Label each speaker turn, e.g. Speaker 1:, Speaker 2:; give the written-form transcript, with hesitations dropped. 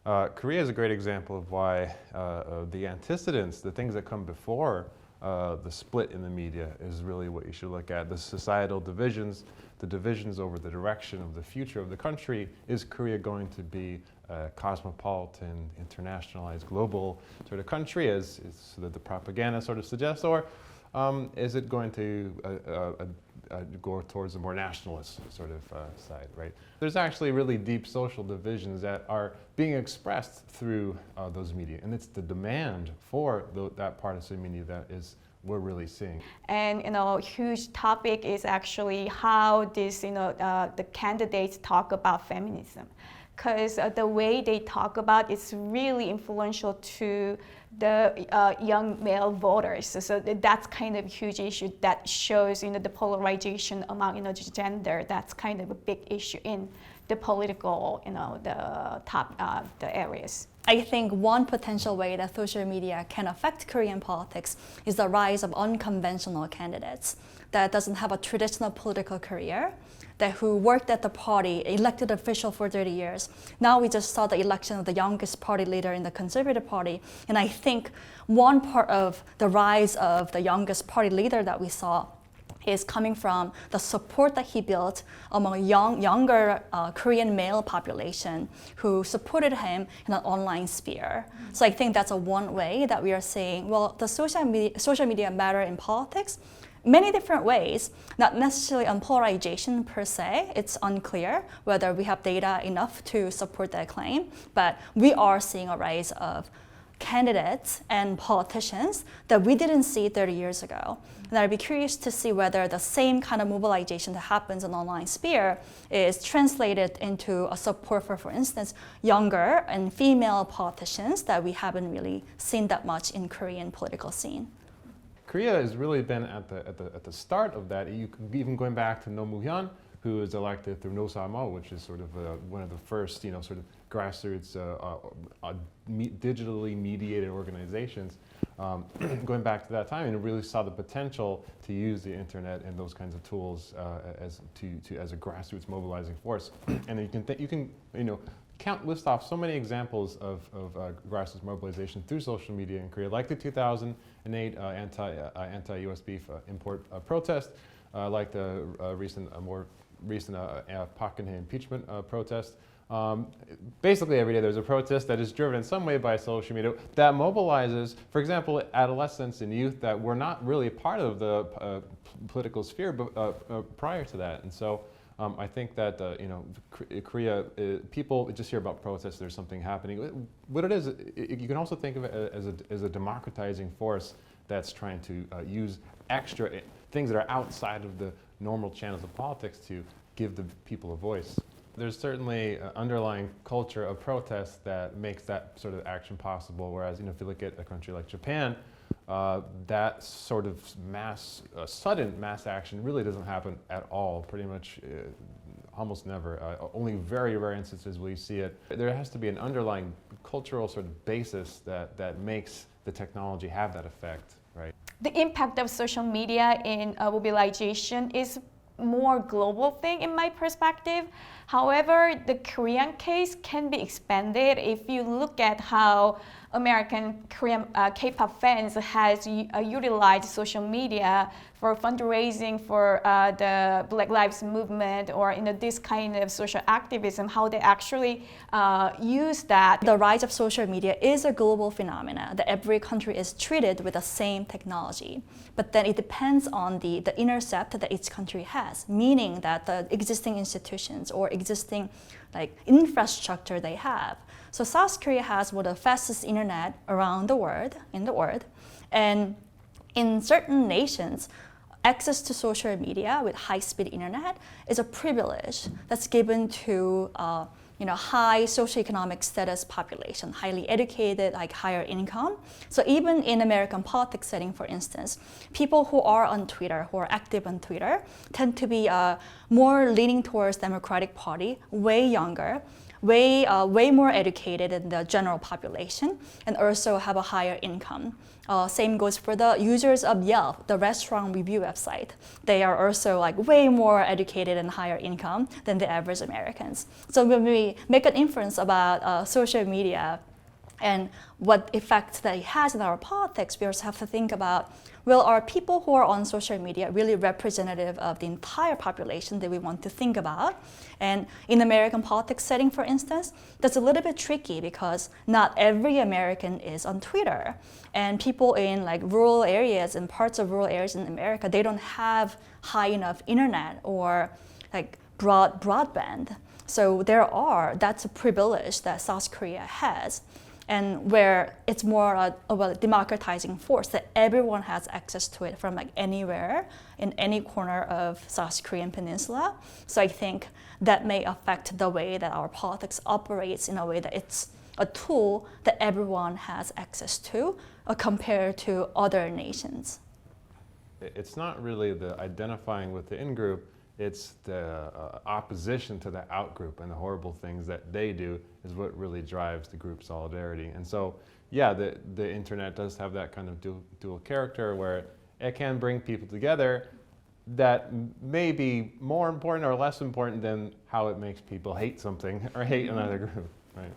Speaker 1: Korea is a great example of why the antecedents, the things that come before the split in the media is really what you should look at. The societal divisions, the divisions over the direction of the future of the country. Is Korea going to be a cosmopolitan, internationalized, global sort of country, as so that the propaganda sort of suggests, or is it going to go towards a more nationalist sort of side, right? There's actually really deep social divisions that are being expressed through those media, and it's the demand for that partisan media that is we're really seeing.
Speaker 2: And huge topic is actually how this the candidates talk about feminism, because the way they talk about it's really influential to the young male voters. So that's kind of a huge issue that shows the polarization among gender. That's kind of a big issue in the political the top the areas.
Speaker 3: I think one potential way that social media can affect Korean politics is the rise of unconventional candidates that doesn't have a traditional political career, that who worked at the party, elected official for 30 years. Now we just saw the election of the youngest party leader in the Conservative Party. And I think one part of the rise of the youngest party leader that we saw is coming from the support that he built among younger Korean male population who supported him in an online sphere. So I think that's one way that we are saying, well, the social media matter in politics. Many different ways, not necessarily on polarization per se. It's unclear whether we have data enough to support that claim, but we are seeing a rise of candidates and politicians that we didn't see 30 years ago. And I'd be curious to see whether the same kind of mobilization that happens in the online sphere is translated into a support for instance, younger and female politicians that we haven't really seen that much in Korean political scene.
Speaker 1: Korea has really been at the start of that. You can even going back to Roh Moo-hyun, who was elected through No-Sa-Mo, which is sort of one of the first, sort of grassroots, digitally mediated organizations. Going back to that time, and really saw the potential to use the internet and those kinds of tools as a grassroots mobilizing force. And you can list off so many examples of grassroots mobilization through social media in Korea, like the 2008 anti-U.S. beef import protest, like the more recent Park Geun-hye impeachment protest. Basically every day there's a protest that is driven in some way by social media that mobilizes, for example, adolescents and youth that were not really part of the political sphere prior to that. And so I think that Korea, people just hear about protests, there's something happening. What it is, you can also think of it as a democratizing force that's trying to use extra things that are outside of the normal channels of politics to give the people a voice. There's certainly an underlying culture of protest that makes that sort of action possible, whereas if you look at a country like Japan, that sort of sudden mass action really doesn't happen at all, pretty much almost never. Only very rare instances will you see it. There has to be an underlying cultural sort of basis that makes the technology have that effect, right?
Speaker 2: The impact of social media in mobilization is more global thing in my perspective. However, the Korean case can be expanded if you look at how American Korean K-pop fans has utilized social media for fundraising for the Black Lives Movement or this kind of social activism, how they actually use that.
Speaker 3: The rise of social media is a global phenomenon that every country is treated with the same technology. But then it depends on the intercept that each country has, meaning that the existing institutions or existing infrastructure they have. So South Korea has one of the fastest internet around the world, and in certain nations, access to social media with high-speed internet is a privilege that's given to high socioeconomic status population, highly educated, higher income. So even in American politics setting, for instance, people who are on Twitter, who are active on Twitter, tend to be more leaning towards Democratic Party, way younger, way more educated than the general population and also have a higher income. Same goes for the users of Yelp, the restaurant review website. They are also like way more educated and higher income than the average Americans. So when we make an inference about social media and what effect that it has in our politics, we also have to think about, well, are people who are on social media really representative of the entire population that we want to think about? And in American politics setting, for instance, that's a little bit tricky because not every American is on Twitter. And people in like rural areas and parts of rural areas in America, they don't have high enough internet or like broadband. So that's a privilege that South Korea has. And where it's more of a democratizing force that everyone has access to it from like anywhere in any corner of South Korean peninsula. So I think that may affect the way that our politics operates in a way that it's a tool that everyone has access to compared to other nations.
Speaker 1: It's not really the identifying with the in-group, it's the opposition to the out-group and the horrible things that they do is what really drives the group solidarity. And so, yeah, the internet does have that kind of dual character where it can bring people together that may be more important or less important than how it makes people hate something or hate another group, right?